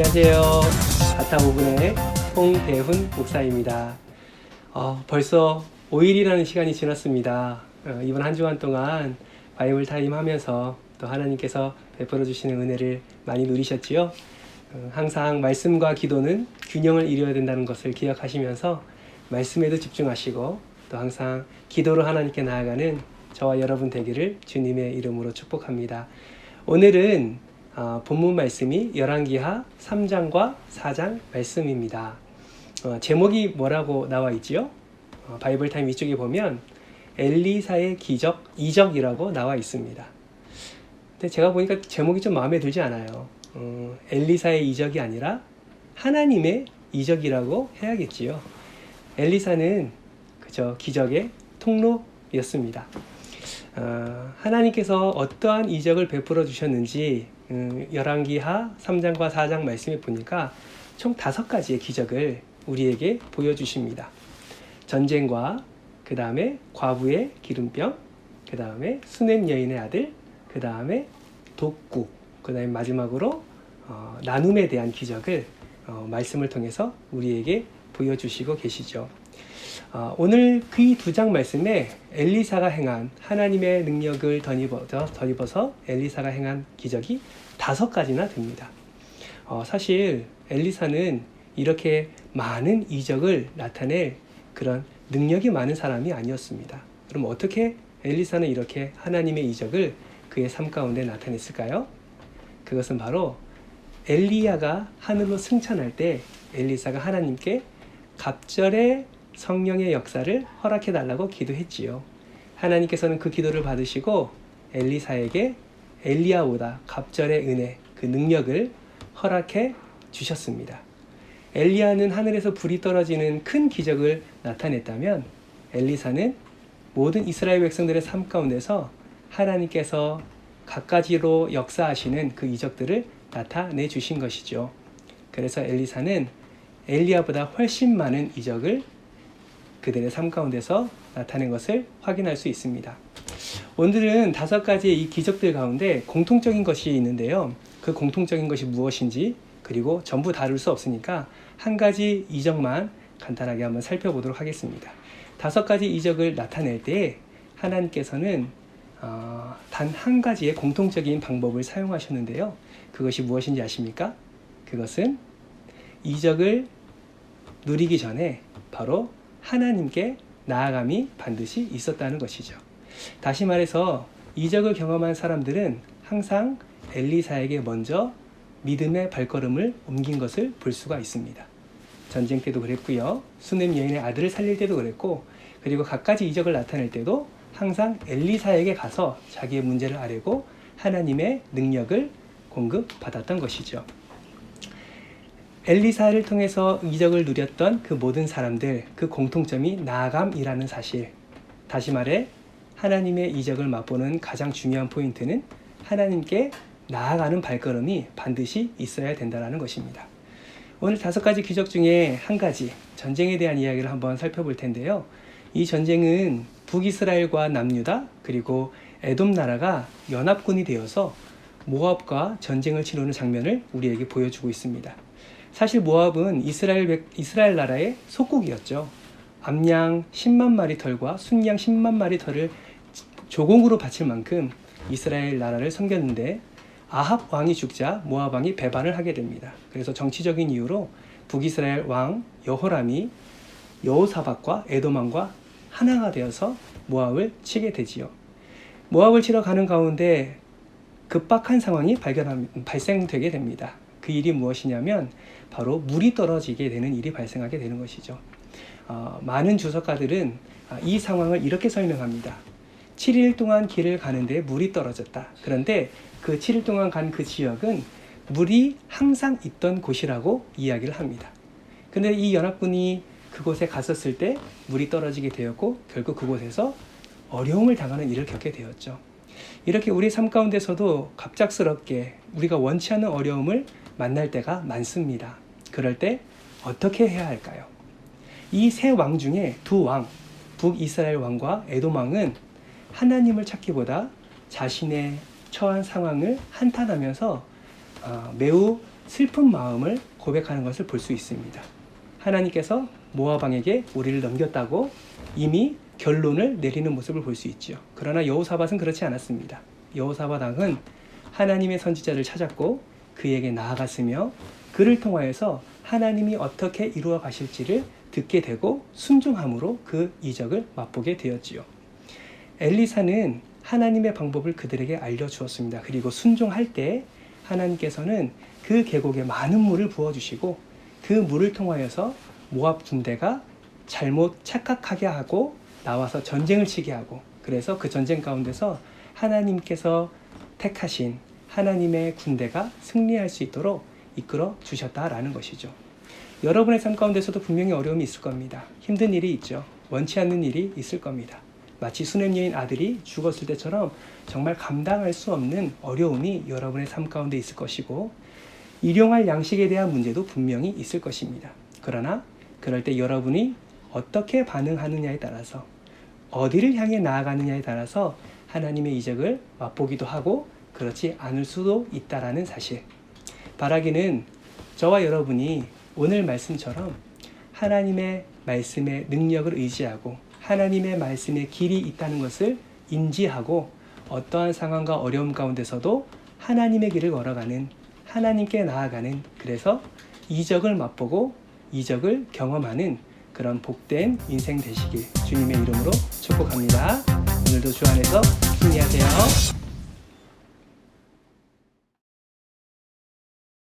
안녕하세요. 바타오븐의 홍대훈 목사입니다. 벌써 5일이라는 시간이 지났습니다. 이번 한 주간 동안 바이블 타임 하면서 또 하나님께서 베풀어 주시는 은혜를 많이 누리셨지요? 항상 말씀과 기도는 균형을 이루어야 된다는 것을 기억하시면서 말씀에도 집중하시고 또 항상 기도로 하나님께 나아가는 저와 여러분 되기를 주님의 이름으로 축복합니다. 오늘은 본문 말씀이 열왕기하 3장과 4장 말씀입니다. 제목이 뭐라고 나와 있지요? 바이블 타임 위쪽에 보면 엘리사의 기적, 이적이라고 나와 있습니다. 근데 제가 보니까 제목이 좀 마음에 들지 않아요. 엘리사의 이적이 아니라 하나님의 이적이라고 해야겠지요. 엘리사는 그저 기적의 통로였습니다. 하나님께서 어떠한 이적을 베풀어 주셨는지 열왕기하 3장과 4장 말씀에 보니까 총 5가지의 기적을 우리에게 보여주십니다. 전쟁과 그 다음에 과부의 기름병, 그 다음에 수냄 여인의 아들, 그 다음에 독국, 그 다음에 마지막으로 나눔에 대한 기적을 말씀을 통해서 우리에게 보여주시고 계시죠. 오늘 그 2장 말씀에 엘리사가 행한 하나님의 능력을 덧입어서 엘리사가 행한 기적이 5가지나 됩니다. 사실 엘리사는 이렇게 많은 이적을 나타낼 그런 능력이 많은 사람이 아니었습니다. 그럼 어떻게 엘리사는 이렇게 하나님의 이적을 그의 삶 가운데 나타냈을까요? 그것은 바로 엘리야가 하늘로 승천할 때 엘리사가 하나님께 갑절의 성령의 역사를 허락해 달라고 기도했지요. 하나님께서는 그 기도를 받으시고 엘리사에게 엘리야보다 갑절의 은혜, 그 능력을 허락해 주셨습니다. 엘리야는 하늘에서 불이 떨어지는 큰 기적을 나타냈다면 엘리사는 모든 이스라엘 백성들의 삶 가운데서 하나님께서 갖가지로 역사하시는 그 이적들을 나타내 주신 것이죠. 그래서 엘리사는 엘리야보다 훨씬 많은 이적을 그들의 삶 가운데서 나타낸 것을 확인할 수 있습니다. 오늘은 5가지의 이 기적들 가운데 공통적인 것이 있는데요. 그 공통적인 것이 무엇인지 그리고 전부 다룰 수 없으니까 한 가지 이적만 간단하게 한번 살펴보도록 하겠습니다. 5가지 이적을 나타낼 때 하나님께서는 단 한 가지의 공통적인 방법을 사용하셨는데요. 그것이 무엇인지 아십니까? 그것은 이적을 누리기 전에 바로 하나님께 나아감이 반드시 있었다는 것이죠. 다시 말해서 이적을 경험한 사람들은 항상 엘리사에게 먼저 믿음의 발걸음을 옮긴 것을 볼 수가 있습니다. 전쟁 때도 그랬고요. 수냄 여인의 아들을 살릴 때도 그랬고, 그리고 갖가지 이적을 나타낼 때도 항상 엘리사에게 가서 자기의 문제를 아뢰고 하나님의 능력을 공급받았던 것이죠. 엘리사를 통해서 이적을 누렸던 그 모든 사람들, 그 공통점이 나아감이라는 사실. 다시 말해 하나님의 이적을 맛보는 가장 중요한 포인트는 하나님께 나아가는 발걸음이 반드시 있어야 된다는 것입니다. 오늘 5가지 기적 중에 한 가지, 전쟁에 대한 이야기를 한번 살펴볼 텐데요. 이 전쟁은 북이스라엘과 남유다 그리고 에돔 나라가 연합군이 되어서 모압과 전쟁을 치르는 장면을 우리에게 보여주고 있습니다. 사실 모압은 이스라엘 나라의 속국이었죠. 암양 10만 마리 털과 순양 10만 마리 털을 조공으로 바칠 만큼 이스라엘 나라를 섬겼는데 아합 왕이 죽자 모압 왕이 배반을 하게 됩니다. 그래서 정치적인 이유로 북이스라엘 왕 여호람이 여호사밧과 에돔 왕과 하나가 되어서 모압을 치게 되지요. 모압을 치러 가는 가운데 급박한 상황이 발생되게 됩니다. 그 일이 무엇이냐면 바로 물이 떨어지게 되는 일이 발생하게 되는 것이죠. 많은 주석가들은 이 상황을 이렇게 설명합니다. 7일 동안 길을 가는데 물이 떨어졌다. 그런데 그 7일 동안 간 그 지역은 물이 항상 있던 곳이라고 이야기를 합니다. 근데 이 연합군이 그곳에 갔었을 때 물이 떨어지게 되었고 결국 그곳에서 어려움을 당하는 일을 겪게 되었죠. 이렇게 우리 삶 가운데서도 갑작스럽게 우리가 원치 않는 어려움을 만날 때가 많습니다. 그럴 때 어떻게 해야 할까요? 이 세 왕 중에 2왕, 북이스라엘 왕과 에돔 왕은 하나님을 찾기보다 자신의 처한 상황을 한탄하면서 매우 슬픈 마음을 고백하는 것을 볼 수 있습니다. 하나님께서 모압 왕에게 우리를 넘겼다고 이미 결론을 내리는 모습을 볼 수 있죠. 그러나 여호사밧은 그렇지 않았습니다. 여호사밧 왕은 하나님의 선지자를 찾았고 그에게 나아갔으며 그를 통하여서 하나님이 어떻게 이루어 가실지를 듣게 되고 순종함으로 그 이적을 맛보게 되었지요. 엘리사는 하나님의 방법을 그들에게 알려주었습니다. 그리고 순종할 때 하나님께서는 그 계곡에 많은 물을 부어주시고 그 물을 통하여서 모압 군대가 잘못 착각하게 하고 나와서 전쟁을 치게 하고, 그래서 그 전쟁 가운데서 하나님께서 택하신 하나님의 군대가 승리할 수 있도록 이끌어 주셨다라는 것이죠. 여러분의 삶 가운데서도 분명히 어려움이 있을 겁니다. 힘든 일이 있죠. 원치 않는 일이 있을 겁니다. 마치 수넴 여인 아들이 죽었을 때처럼 정말 감당할 수 없는 어려움이 여러분의 삶 가운데 있을 것이고, 일용할 양식에 대한 문제도 분명히 있을 것입니다. 그러나 그럴 때 여러분이 어떻게 반응하느냐에 따라서, 어디를 향해 나아가느냐에 따라서 하나님의 이적을 맛보기도 하고 그렇지 않을 수도 있다라는 사실. 바라기는 저와 여러분이 오늘 말씀처럼 하나님의 말씀의 능력을 의지하고 하나님의 말씀의 길이 있다는 것을 인지하고 어떠한 상황과 어려움 가운데서도 하나님의 길을 걸어가는, 하나님께 나아가는, 그래서 이적을 맛보고 이적을 경험하는 그런 복된 인생 되시길 주님의 이름으로 축복합니다. 오늘도 주 안에서 승리하세요.